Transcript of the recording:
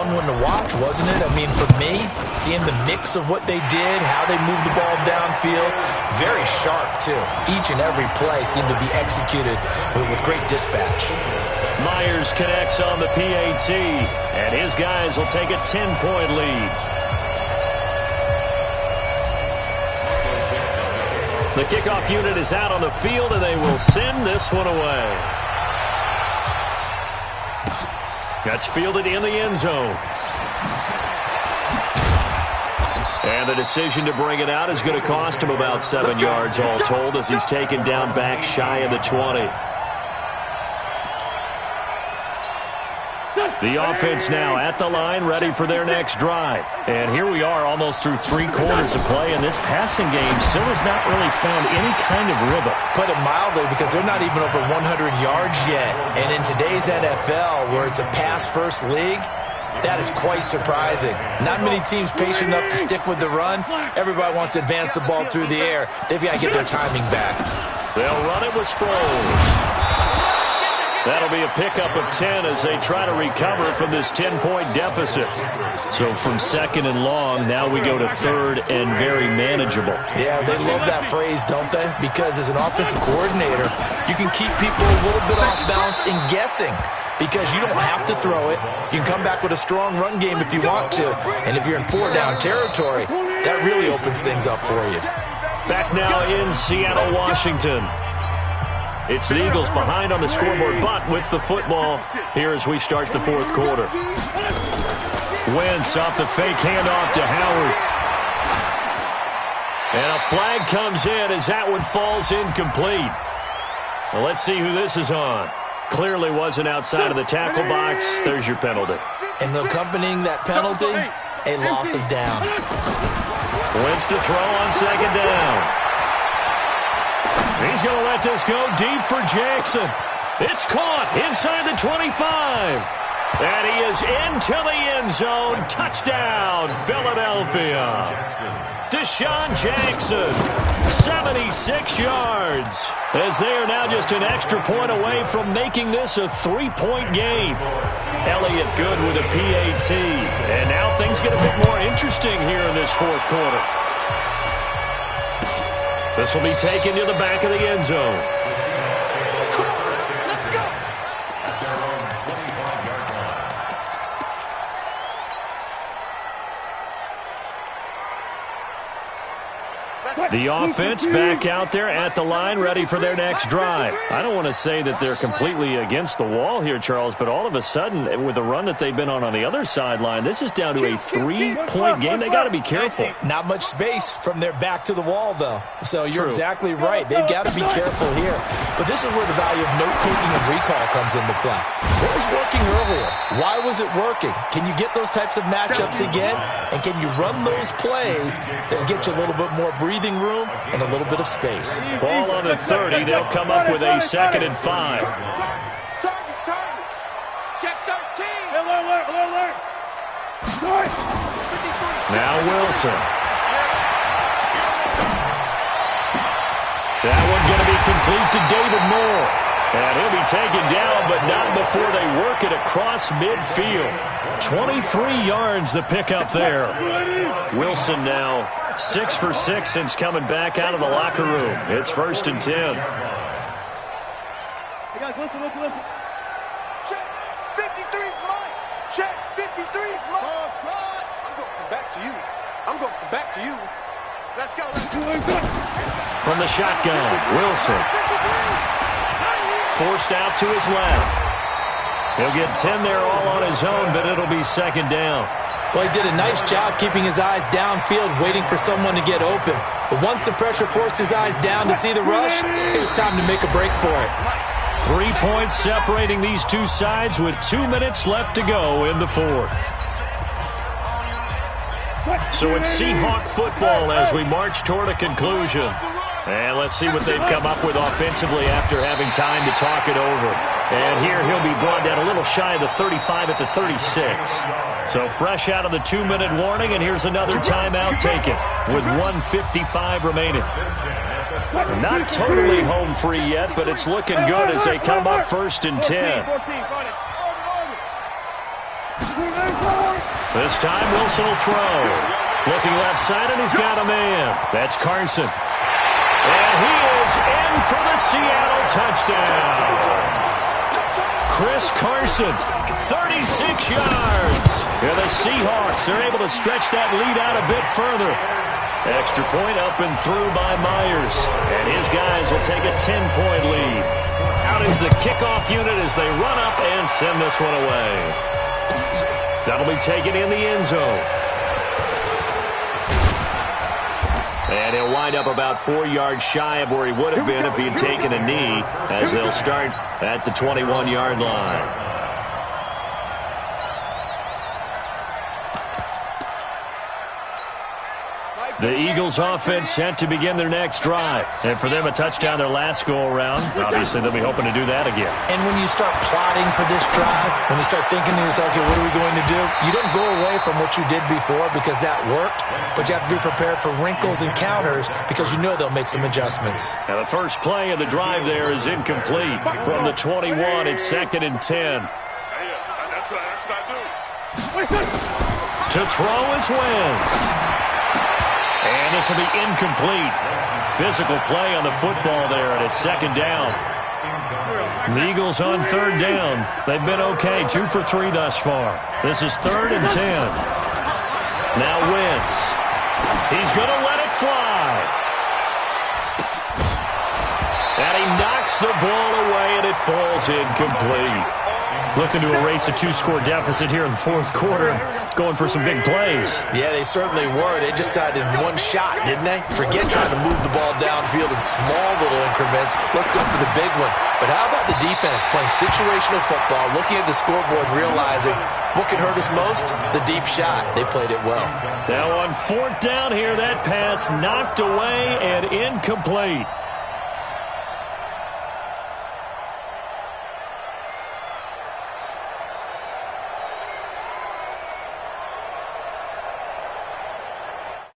fun one to watch, wasn't it? I mean, for me, seeing the mix of what they did, how they moved the ball downfield, very sharp, too. Each and every play seemed to be executed with great dispatch. Myers connects on the PAT, and his guys will take a 10-point lead. The kickoff unit is out on the field, and they will send this one away. That's fielded in the end zone. And the decision to bring it out is going to cost him about 7 yards all told as he's taken down back shy of the 20. The offense now at the line, ready for their next drive. And here we are almost through 3 quarters of play, and this passing game still has not really found any kind of rhythm. Put it mildly, because they're not even over 100 yards yet. And in today's NFL, where it's a pass-first league, that is quite surprising. Not many teams patient enough to stick with the run. Everybody wants to advance the ball through the air. They've got to get their timing back. They'll run it with Sproles. That'll be a pickup of 10 as they try to recover from this 10-point deficit. So from 2nd and long, now we go to 3rd and very manageable. Yeah, they love that phrase, don't they? Because as an offensive coordinator, you can keep people a little bit off balance and guessing. Because you don't have to throw it. You can come back with a strong run game if you want to. And if you're in 4-down territory, that really opens things up for you. Back now in Seattle, Washington. It's the Eagles behind on the scoreboard, but with the football here as we start the 4th quarter. Wentz off the fake handoff to Howard. And a flag comes in as that one falls incomplete. Well, let's see who this is on. Clearly wasn't outside of the tackle box. There's your penalty. And accompanying that penalty, a loss of down. Wentz to throw on 2nd down. He's going to let this go deep for Jackson. It's caught inside the 25. And he is into the end zone. Touchdown, Philadelphia. Deshaun Jackson, 76 yards. As they are now just an extra point away from making this a 3-point game. Elliott good with a PAT. And now things get a bit more interesting here in this 4th quarter. This will be taken to the back of the end zone. The offense back out there at the line, ready for their next drive. I don't want to say that they're completely against the wall here, Charles, but all of a sudden, with the run that they've been on the other sideline, this is down to a 3-point game. They got to be careful. Not much space from their back to the wall, though. So you're exactly right. They've got to be careful here. But this is where the value of note-taking and recall comes into play. What was working earlier? Why was it working? Can you get those types of matchups again? And can you run those plays that get you a little bit more breathing room and a little bit of space? Ball on the 30. They'll come up with a 2nd and 5. Check 13. Alert. Now Wilson. That one going to be complete to David Moore. And he'll be taken down, but not before they work it across midfield. 23 yards the pickup there. Wilson now 6 for 6 since coming back out of the locker room. It's 1st and 10. Hey guys, listen. Check 53's mine. Check 53's mine. I'm going back to you. Let's go. From the shotgun, Wilson. Forced out to his left. He'll get 10 there all on his own, but it'll be 2nd down. Well, he did a nice job keeping his eyes downfield, waiting for someone to get open. But once the pressure forced his eyes down to see the rush, it was time to make a break for it. 3 points separating these two sides with 2 minutes left to go in the 4th. So it's Seahawk football as we march toward a conclusion. And let's see what they've come up with offensively after having time to talk it over. And here he'll be brought down a little shy of the 35 at the 36. So fresh out of the 2-minute warning, and here's another timeout taken with 1:55 remaining. Not totally home free yet, but it's looking good as they come up 1st and 10. This time Wilson will throw. Looking left side, and he's got a man. That's Carson. And he is in for the Seattle touchdown. Chris Carson, 36 yards. And the Seahawks are able to stretch that lead out a bit further. Extra point up and through by Myers. And his guys will take a 10-point lead. Out is the kickoff unit as they run up and send this one away. That'll be taken in the end zone. And he'll wind up about 4 yards shy of where he would have been if he had taken a knee, as they'll start at the 21-yard line. The Eagles offense set to begin their next drive. And for them, a touchdown their last go-around. Obviously, they'll be hoping to do that again. And when you start plotting for this drive, when you start thinking to yourself, okay, what are we going to do? You don't go away from what you did before because that worked, but you have to be prepared for wrinkles and counters because you know they'll make some adjustments. Now, the first play of the drive there is incomplete. From the 21, it's 2nd and 10. To throw is Wentz. And this will be incomplete. Physical play on the football there, and it's 2nd down. The Eagles on 3rd down. They've been okay, 2 for 3 thus far. This is 3rd and 10. Now Wentz. He's going to let it fly. And he knocks the ball away, and it falls incomplete. Looking to erase a 2-score deficit here in the 4th quarter. Going for some big plays. Yeah, they certainly were. They just started in one shot, didn't they? Forget trying to move the ball downfield in small little increments. Let's go for the big one. But how about the defense playing situational football, looking at the scoreboard, realizing what can hurt us most? The deep shot. They played it well. Now on 4th down here, that pass knocked away and incomplete.